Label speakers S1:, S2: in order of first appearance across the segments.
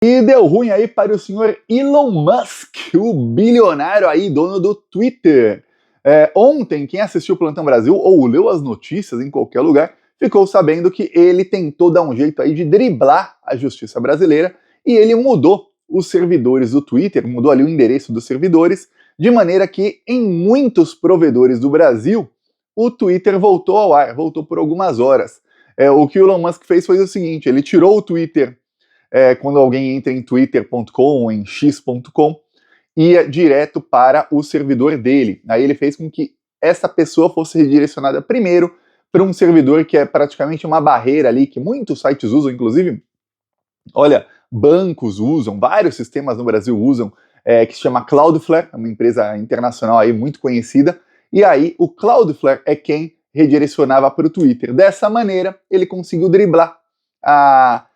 S1: E deu ruim aí para o senhor Elon Musk, o bilionário aí, dono do Twitter. Ontem, quem assistiu o Plantão Brasil ou leu as notícias em qualquer lugar, ficou sabendo que ele tentou dar um jeito aí de driblar a justiça brasileira e ele mudou os servidores do Twitter, mudou ali o endereço dos servidores, de maneira que em muitos provedores do Brasil, o Twitter voltou ao ar, voltou por algumas horas. O que o Elon Musk fez foi o seguinte, ele tirou o Twitter quando alguém entra em twitter.com ou em x.com, ia direto para o servidor dele. Aí ele fez com que essa pessoa fosse redirecionada primeiro para um servidor que é praticamente uma barreira ali, que muitos sites usam, inclusive, olha, bancos usam, vários sistemas no Brasil usam, que se chama Cloudflare, é uma empresa internacional aí muito conhecida, e aí o Cloudflare é quem redirecionava para o Twitter. Dessa maneira, ele conseguiu driblar a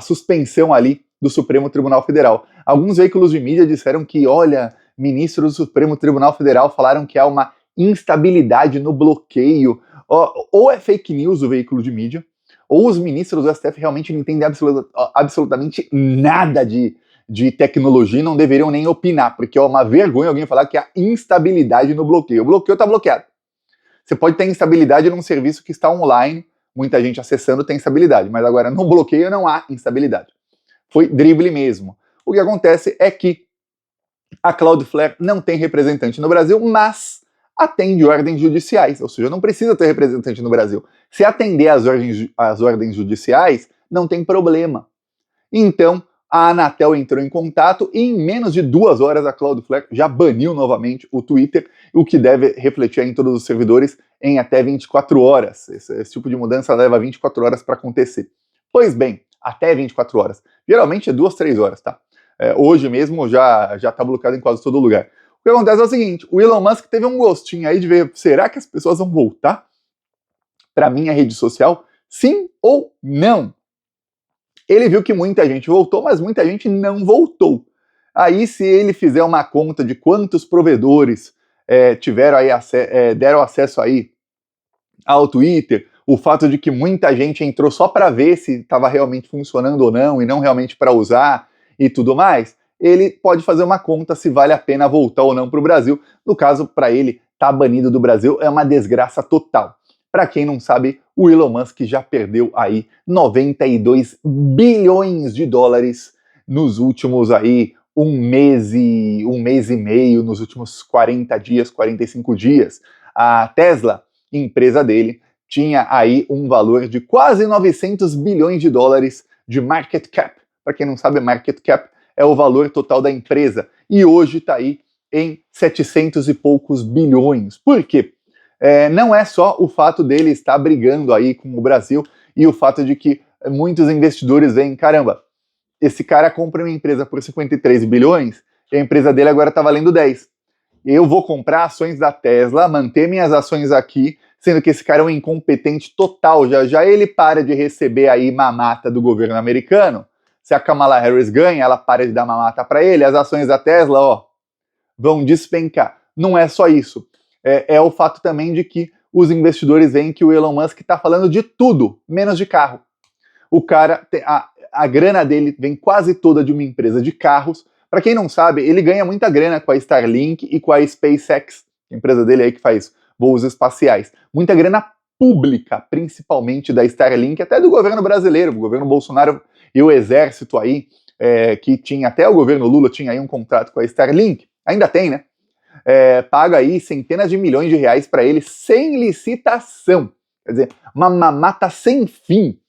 S1: suspensão ali do Supremo Tribunal Federal. Alguns veículos de mídia disseram que, olha, ministros do Supremo Tribunal Federal falaram que há uma instabilidade no bloqueio. Ou é fake news o veículo de mídia, ou os ministros do STF realmente não entendem absolutamente nada de tecnologia e não deveriam nem opinar, porque é uma vergonha alguém falar que há instabilidade no bloqueio. O bloqueio está bloqueado. Você pode ter instabilidade num serviço que está online, muita gente acessando tem instabilidade, mas agora no bloqueio não há instabilidade. Foi drible mesmo. O que acontece é que a Cloudflare não tem representante no Brasil, mas atende ordens judiciais, ou seja, não precisa ter representante no Brasil. Se atender às ordens judiciais, não tem problema. Então, a Anatel entrou em contato e em menos de 2 horas a Cloudflare já baniu novamente o Twitter, o que deve refletir em todos os servidores em até 24 horas. Esse tipo de mudança leva 24 horas para acontecer. Pois bem, até 24 horas. Geralmente é 2, 3 horas, tá? Hoje mesmo já está bloqueado em quase todo lugar. O que acontece é o seguinte, o Elon Musk teve um gostinho aí de ver, será que as pessoas vão voltar para minha rede social? Sim ou não? Ele viu que muita gente voltou, mas muita gente não voltou. Aí, se ele fizer uma conta de quantos provedores tiveram aí deram acesso aí ao Twitter, o fato de que muita gente entrou só para ver se estava realmente funcionando ou não, e não realmente para usar e tudo mais, ele pode fazer uma conta se vale a pena voltar ou não para o Brasil. No caso, para ele, tá banido do Brasil é uma desgraça total. Para quem não sabe, o Elon Musk já perdeu aí 92 bilhões de dólares nos últimos aí um mês e meio, nos últimos 40 dias, 45 dias. A Tesla, empresa dele, tinha aí um valor de quase 900 bilhões de dólares de market cap. Para quem não sabe, market cap é o valor total da empresa. E hoje está aí em 700 e poucos bilhões. Por quê? Não é só o fato dele estar brigando aí com o Brasil e o fato de que muitos investidores veem, caramba, esse cara compra uma empresa por 53 bilhões e a empresa dele agora está valendo 10. Eu vou comprar ações da Tesla, manter minhas ações aqui, sendo que esse cara é um incompetente total. Já ele para de receber aí mamata do governo americano. Se a Kamala Harris ganha, ela para de dar mamata para ele, as ações da Tesla, ó, vão despencar. Não é só isso. É o fato também de que os investidores veem que o Elon Musk está falando de tudo, menos de carro. O cara, a grana dele vem quase toda de uma empresa de carros. Para quem não sabe, ele ganha muita grana com a Starlink e com a SpaceX, a empresa dele aí que faz voos espaciais. Muita grana pública, principalmente da Starlink, até do governo brasileiro, o governo Bolsonaro e o exército aí, que tinha, até o governo Lula tinha aí um contrato com a Starlink, ainda tem, né? Paga aí centenas de milhões de reais para ele sem licitação. Quer dizer, uma mamata sem fim.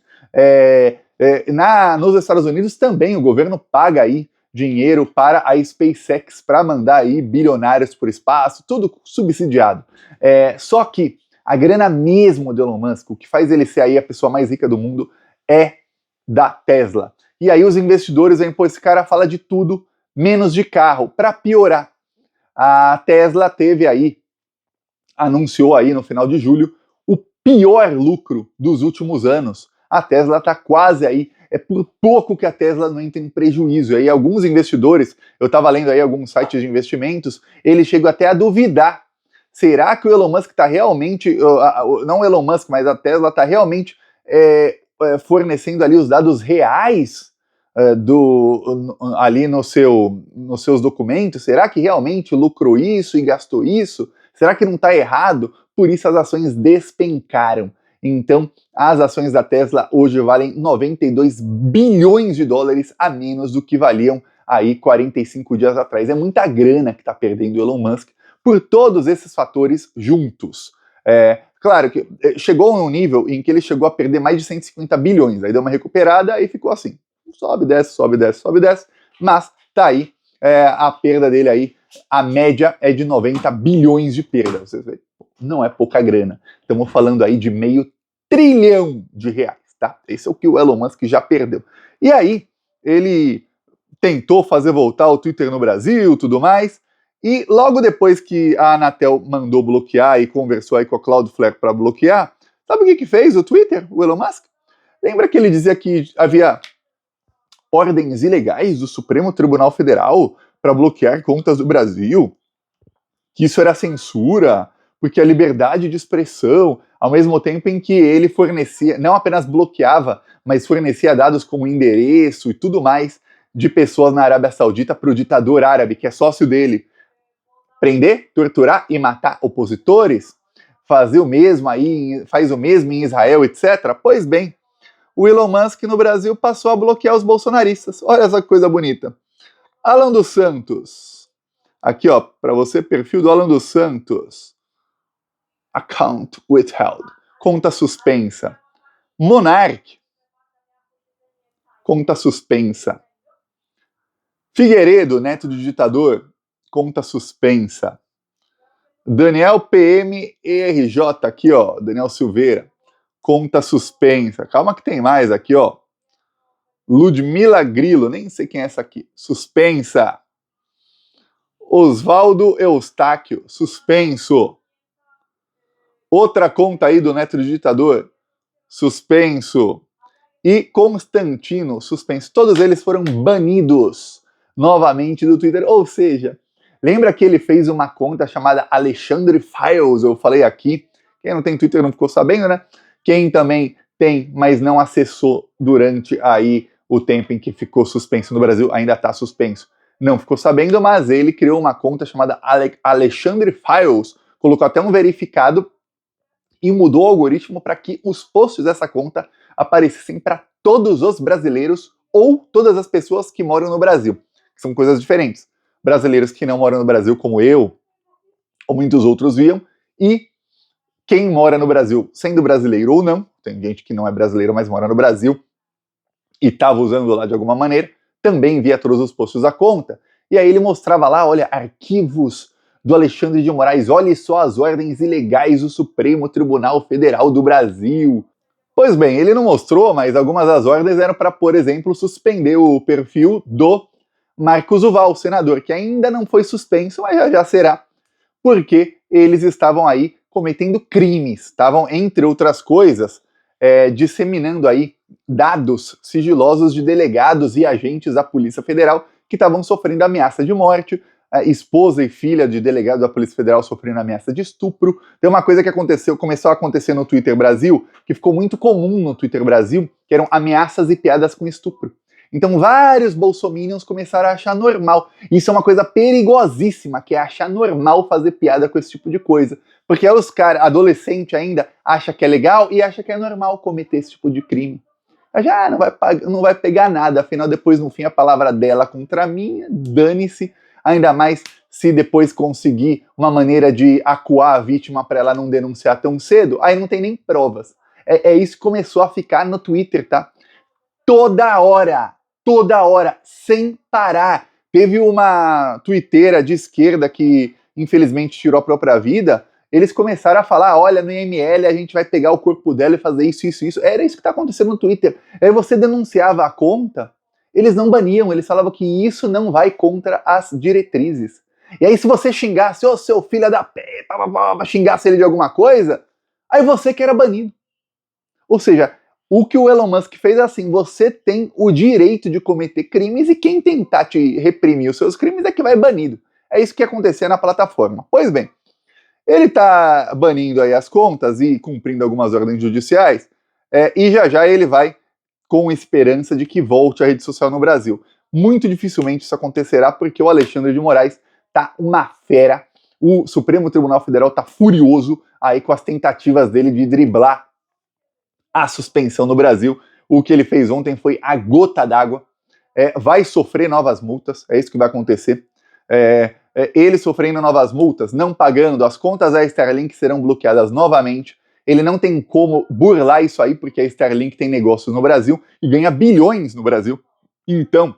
S1: Nos Estados Unidos também o governo paga aí dinheiro para a SpaceX para mandar aí bilionários por espaço, tudo subsidiado. Só que a grana mesmo do Elon Musk, o que faz ele ser aí a pessoa mais rica do mundo, é da Tesla. E aí os investidores veem, pô, esse cara fala de tudo, menos de carro. Para piorar, a Tesla anunciou aí no final de julho o pior lucro dos últimos anos. A Tesla está quase aí, é por pouco que a Tesla não entra em prejuízo. E aí alguns investidores, eu estava lendo aí alguns sites de investimentos, eles chegam até a duvidar. Será que o Elon Musk está realmente, não o Elon Musk, mas a Tesla está realmente fornecendo ali os dados reais ali nos seus documentos? Será que realmente lucrou isso e gastou isso? Será que não está errado? Por isso as ações despencaram. Então, as ações da Tesla hoje valem 92 bilhões de dólares a menos do que valiam aí 45 dias atrás. É muita grana que está perdendo o Elon Musk por todos esses fatores juntos. Claro que chegou a um nível em que ele chegou a perder mais de 150 bilhões, aí deu uma recuperada e ficou assim, sobe, desce, sobe, desce, sobe, desce, mas tá aí, a perda dele aí, a média é de 90 bilhões de perda, vocês veem, não é pouca grana, estamos falando aí de meio trilhão de reais, tá? Esse é o que o Elon Musk já perdeu. E aí, ele tentou fazer voltar o Twitter no Brasil, tudo mais, e logo depois que a Anatel mandou bloquear e conversou aí com a Cloudflare para bloquear, sabe o que fez o Twitter, o Elon Musk? Lembra que ele dizia que havia ordens ilegais do Supremo Tribunal Federal para bloquear contas do Brasil? Que isso era censura, porque a liberdade de expressão, ao mesmo tempo em que ele fornecia, não apenas bloqueava, mas fornecia dados como endereço e tudo mais de pessoas na Arábia Saudita para o ditador árabe, que é sócio dele, prender, torturar e matar opositores, faz o mesmo em Israel, etc. Pois bem, o Elon Musk no Brasil passou a bloquear os bolsonaristas. Olha essa coisa bonita. Alan dos Santos. Aqui, ó, para você, perfil do Alan dos Santos. Account withheld. Conta suspensa. Monark. Conta suspensa. Figueiredo, neto do ditador. Conta suspensa. Daniel PMERJ, aqui, ó, Daniel Silveira. Conta suspensa. Calma que tem mais aqui, ó. Ludmila Grilo, nem sei quem é essa aqui. Suspensa. Oswaldo Eustáquio, suspenso. Outra conta aí do neto do ditador, suspenso. E Constantino, suspenso. Todos eles foram banidos novamente do Twitter. Ou seja, lembra que ele fez uma conta chamada Alexandre Files? Eu falei aqui. Quem não tem Twitter não ficou sabendo, né? Quem também tem, mas não acessou durante aí o tempo em que ficou suspenso no Brasil, ainda está suspenso. Não ficou sabendo, mas ele criou uma conta chamada Alexandre Files, colocou até um verificado e mudou o algoritmo para que os posts dessa conta aparecessem para todos os brasileiros ou todas as pessoas que moram no Brasil. São coisas diferentes. Brasileiros que não moram no Brasil, como eu, ou muitos outros viam, e quem mora no Brasil, sendo brasileiro ou não, tem gente que não é brasileiro, mas mora no Brasil, e estava usando lá de alguma maneira, também via todos os posts da conta. E aí ele mostrava lá, olha, arquivos do Alexandre de Moraes, olhe só as ordens ilegais do Supremo Tribunal Federal do Brasil. Pois bem, ele não mostrou, mas algumas das ordens eram para, por exemplo, suspender o perfil do Marcos Uval, senador, que ainda não foi suspenso, mas já será, porque eles estavam aí cometendo crimes, estavam, entre outras coisas, disseminando aí dados sigilosos de delegados e agentes da Polícia Federal que estavam sofrendo ameaça de morte, esposa e filha de delegado da Polícia Federal sofrendo ameaça de estupro. Tem uma coisa que começou a acontecer no Twitter Brasil, que ficou muito comum no Twitter Brasil, que eram ameaças e piadas com estupro. Então vários bolsominions começaram a achar normal. Isso é uma coisa perigosíssima, que é achar normal fazer piada com esse tipo de coisa. Porque aí os caras, adolescente ainda, acha que é legal e acha que é normal cometer esse tipo de crime. Já não vai pegar nada, afinal depois no fim a palavra dela contra a minha, dane-se, ainda mais se depois conseguir uma maneira de acuar a vítima para ela não denunciar tão cedo, aí não tem nem provas. É isso que começou a ficar no Twitter, tá? Toda hora, sem parar. Teve uma twitteira de esquerda que infelizmente tirou a própria vida, eles começaram a falar, olha, no IML a gente vai pegar o corpo dela e fazer isso, isso, isso. Era isso que está acontecendo no Twitter. Aí você denunciava a conta, eles não baniam, eles falavam que isso não vai contra as diretrizes. E aí se você xingasse, ô seu filho da p, xingasse ele de alguma coisa, aí você que era banido. Ou seja, o que o Elon Musk fez é assim, você tem o direito de cometer crimes e quem tentar te reprimir os seus crimes é que vai banido. É isso que ia acontecer na plataforma. Pois bem, ele está banindo aí as contas e cumprindo algumas ordens judiciais, e já ele vai com esperança de que volte a rede social no Brasil. Muito dificilmente isso acontecerá, porque o Alexandre de Moraes tá uma fera. O Supremo Tribunal Federal tá furioso aí com as tentativas dele de driblar a suspensão no Brasil. O que ele fez ontem foi a gota d'água. Vai sofrer novas multas, é isso que vai acontecer. Ele sofrendo novas multas, não pagando, as contas da Starlink serão bloqueadas novamente. Ele não tem como burlar isso aí, porque a Starlink tem negócios no Brasil e ganha bilhões no Brasil. Então,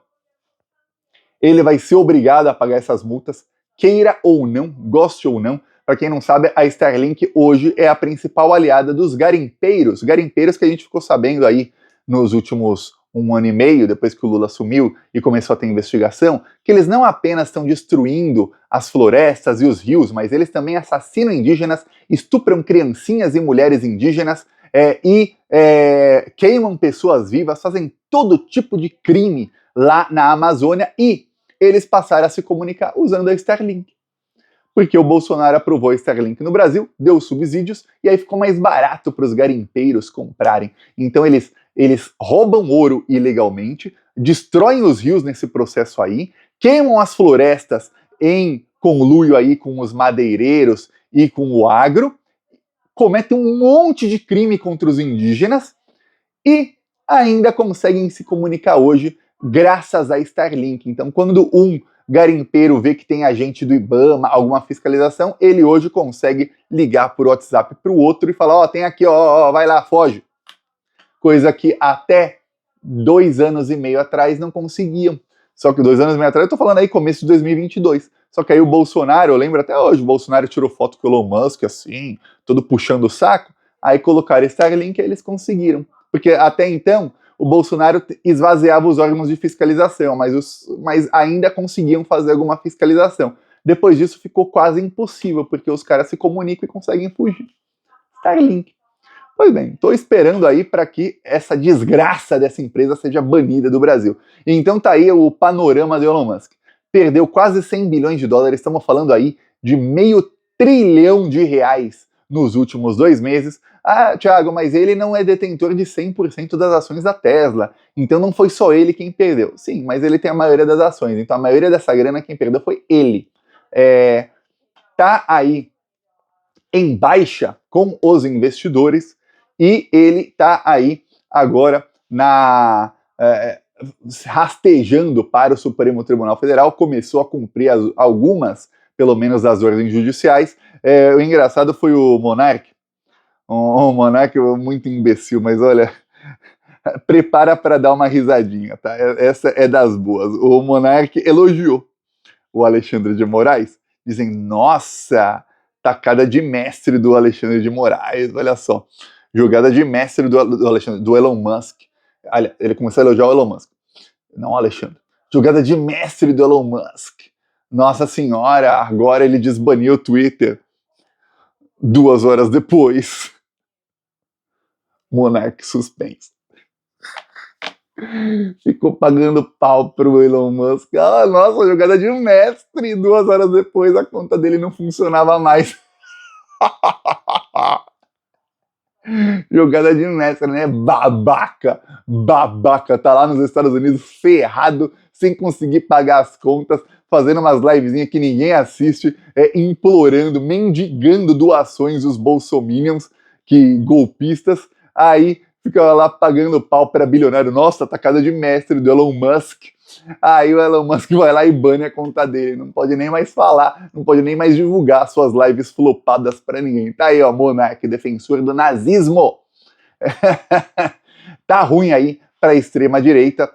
S1: ele vai ser obrigado a pagar essas multas, queira ou não, goste ou não. Para quem não sabe, a Starlink hoje é a principal aliada dos garimpeiros. Garimpeiros que a gente ficou sabendo aí nos últimos 1 ano e meio, depois que o Lula assumiu e começou a ter investigação, que eles não apenas estão destruindo as florestas e os rios, mas eles também assassinam indígenas, estupram criancinhas e mulheres indígenas queimam pessoas vivas, fazem todo tipo de crime lá na Amazônia, e eles passaram a se comunicar usando a Starlink. Porque o Bolsonaro aprovou a Starlink no Brasil, deu subsídios, e aí ficou mais barato para os garimpeiros comprarem. Então eles roubam ouro ilegalmente, destroem os rios nesse processo aí, queimam as florestas em conluio aí com os madeireiros e com o agro, cometem um monte de crime contra os indígenas e ainda conseguem se comunicar hoje graças à Starlink. Então, quando um garimpeiro vê que tem agente do IBAMA, alguma fiscalização, ele hoje consegue ligar por WhatsApp para o outro e falar, tem aqui, vai lá, foge. Coisa que até 2 anos e meio atrás não conseguiam. Só que 2 anos e meio atrás, eu tô falando aí começo de 2022. Só que aí o Bolsonaro, eu lembro até hoje, o Bolsonaro tirou foto com o Elon Musk, assim, todo puxando o saco, aí colocaram Starlink e eles conseguiram. Porque até então, o Bolsonaro esvaziava os órgãos de fiscalização, mas ainda conseguiam fazer alguma fiscalização. Depois disso ficou quase impossível, porque os caras se comunicam e conseguem fugir. Starlink. Pois bem, estou esperando aí para que essa desgraça dessa empresa seja banida do Brasil. E então tá aí o panorama do Elon Musk. Perdeu quase 100 bilhões de dólares, estamos falando aí de R$500 bilhão nos últimos 2 meses. Ah, Thiago, mas ele não é detentor de 100% das ações da Tesla, então não foi só ele quem perdeu. Sim, mas ele tem a maioria das ações, então a maioria dessa grana quem perdeu foi ele. Tá aí em baixa com os investidores e ele tá aí agora rastejando para o Supremo Tribunal Federal, começou a cumprir algumas, pelo menos, das ordens judiciais. O engraçado foi o Monark. O Monark é muito imbecil, mas olha, prepara para dar uma risadinha, tá? Essa é das boas. O Monark elogiou o Alexandre de Moraes, dizendo, nossa, tacada de mestre do Alexandre de Moraes, olha só, jogada de mestre do Elon Musk. Ele começou a elogiar o Elon Musk. Não, Alexandre. Jogada de mestre do Elon Musk. Nossa senhora, agora ele desbaniu o Twitter. 2 horas depois. Monark suspenso. Ficou pagando pau pro Elon Musk. Nossa, jogada de mestre. 2 horas depois a conta dele não funcionava mais. Jogada de mestre, né? Babaca, tá lá nos Estados Unidos ferrado, sem conseguir pagar as contas, fazendo umas livezinhas que ninguém assiste, implorando, mendigando doações dos bolsominions, que golpistas, aí fica lá pagando pau para bilionário. Nossa, tacada de mestre do Elon Musk. Aí o Elon Musk vai lá e bane a conta dele, não pode nem mais falar, não pode nem mais divulgar suas lives flopadas para ninguém. Tá aí, ó, Monark, defensor do nazismo. Tá ruim aí para a extrema direita.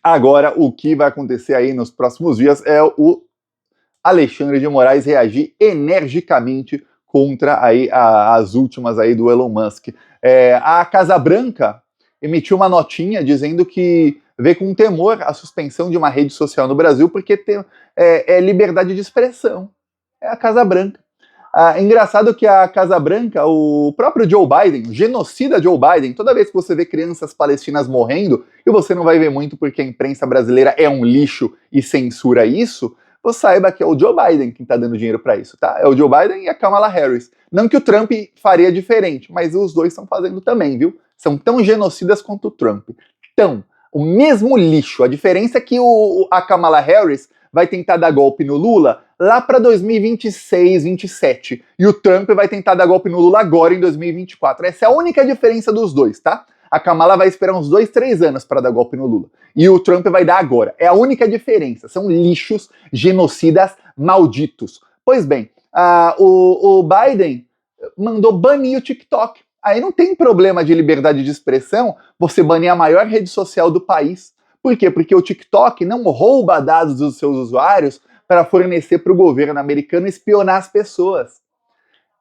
S1: Agora, o que vai acontecer aí nos próximos dias é o Alexandre de Moraes reagir energicamente contra aí as últimas aí do Elon Musk. A Casa Branca emitiu uma notinha dizendo que vê com temor a suspensão de uma rede social no Brasil porque é liberdade de expressão. É a Casa Branca. Engraçado que a Casa Branca, o próprio Joe Biden, o genocida Joe Biden, toda vez que você vê crianças palestinas morrendo, e você não vai ver muito porque a imprensa brasileira é um lixo e censura isso, você saiba que é o Joe Biden quem está dando dinheiro para isso, tá? É o Joe Biden e a Kamala Harris. Não que o Trump faria diferente, mas os dois estão fazendo também, viu? são tão genocidas quanto o Trump. Tão. O mesmo lixo. A diferença é que a Kamala Harris vai tentar dar golpe no Lula lá para 2026, 27. E o Trump vai tentar dar golpe no Lula agora em 2024. Essa é a única diferença dos dois, tá? A Kamala vai esperar uns 2, 3 anos para dar golpe no Lula. E o Trump vai dar agora. É a única diferença. São lixos, genocidas, malditos. Pois bem, o Biden mandou banir o TikTok. Aí não tem problema de liberdade de expressão você banir a maior rede social do país. Por quê? Porque o TikTok não rouba dados dos seus usuários para fornecer para o governo americano espionar as pessoas.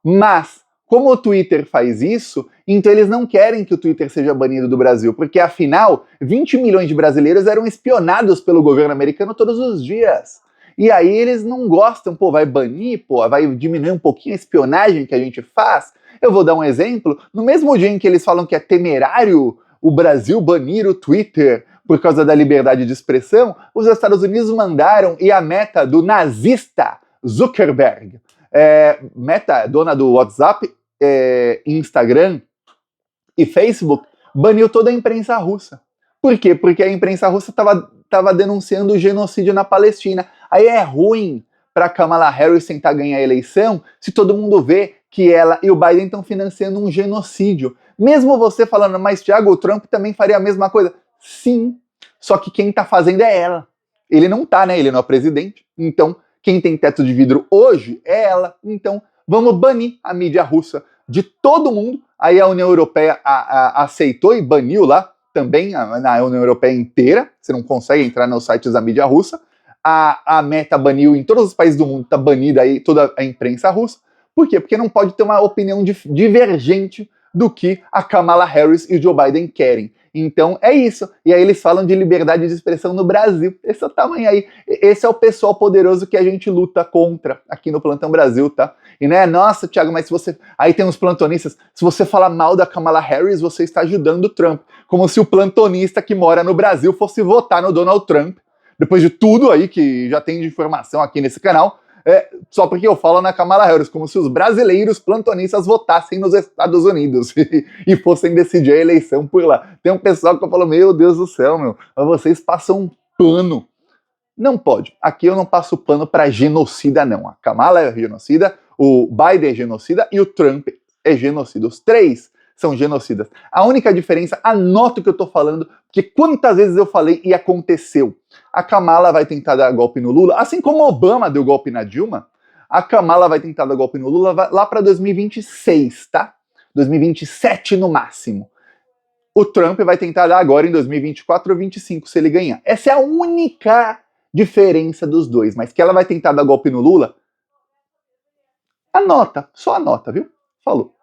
S1: Mas, como o Twitter faz isso, então eles não querem que o Twitter seja banido do Brasil, porque afinal, 20 milhões de brasileiros eram espionados pelo governo americano todos os dias. E aí eles não gostam, pô, vai banir, pô, vai diminuir um pouquinho a espionagem que a gente faz. Eu vou dar um exemplo, no mesmo dia em que eles falam que é temerário o Brasil banir o Twitter por causa da liberdade de expressão, os Estados Unidos mandaram, e a Meta do nazista Zuckerberg, Meta, dona do WhatsApp, Instagram e Facebook, baniu toda a imprensa russa. Por quê? Porque a imprensa russa estava denunciando o genocídio na Palestina. Aí é ruim para Kamala Harris tentar ganhar a eleição se todo mundo vê que ela e o Biden estão financiando um genocídio. Mesmo você falando, mas Thiago, o Trump também faria a mesma coisa. Sim, só que quem está fazendo é ela. Ele não tá, né? Ele não é presidente. Então, quem tem teto de vidro hoje é ela. Então, vamos banir a mídia russa de todo mundo. Aí a União Europeia aceitou e baniu lá também, na União Europeia inteira. Você não consegue entrar nos sites da mídia russa. A Meta baniu em todos os países do mundo, está banida aí toda a imprensa russa. Por quê? Porque não pode ter uma opinião divergente do que a Kamala Harris e o Joe Biden querem. Então é isso. E aí eles falam de liberdade de expressão no Brasil. Esse é o tamanho aí. Esse é o pessoal poderoso que a gente luta contra aqui no Plantão Brasil, tá? E não é, nossa, Thiago, mas se você... Aí tem uns plantonistas, se você falar mal da Kamala Harris, você está ajudando o Trump. Como se o plantonista que mora no Brasil fosse votar no Donald Trump. Depois de tudo aí que já tem de informação aqui nesse canal, só porque eu falo na Kamala Harris, como se os brasileiros plantonistas votassem nos Estados Unidos e fossem decidir a eleição por lá. Tem um pessoal que eu falo, meu Deus do céu, mas vocês passam um pano. Não pode. Aqui eu não passo pano para genocida, não. A Kamala é genocida, o Biden é genocida e o Trump é genocida. Os três são genocidas. A única diferença, anota o que eu tô falando, porque quantas vezes eu falei e aconteceu. A Kamala vai tentar dar golpe no Lula, assim como Obama deu golpe na Dilma, a Kamala vai tentar dar golpe no Lula lá para 2026, tá? 2027 no máximo. O Trump vai tentar dar agora em 2024 ou 2025, se ele ganhar. Essa é a única diferença dos dois, mas que ela vai tentar dar golpe no Lula, anota, só anota, viu? Falou.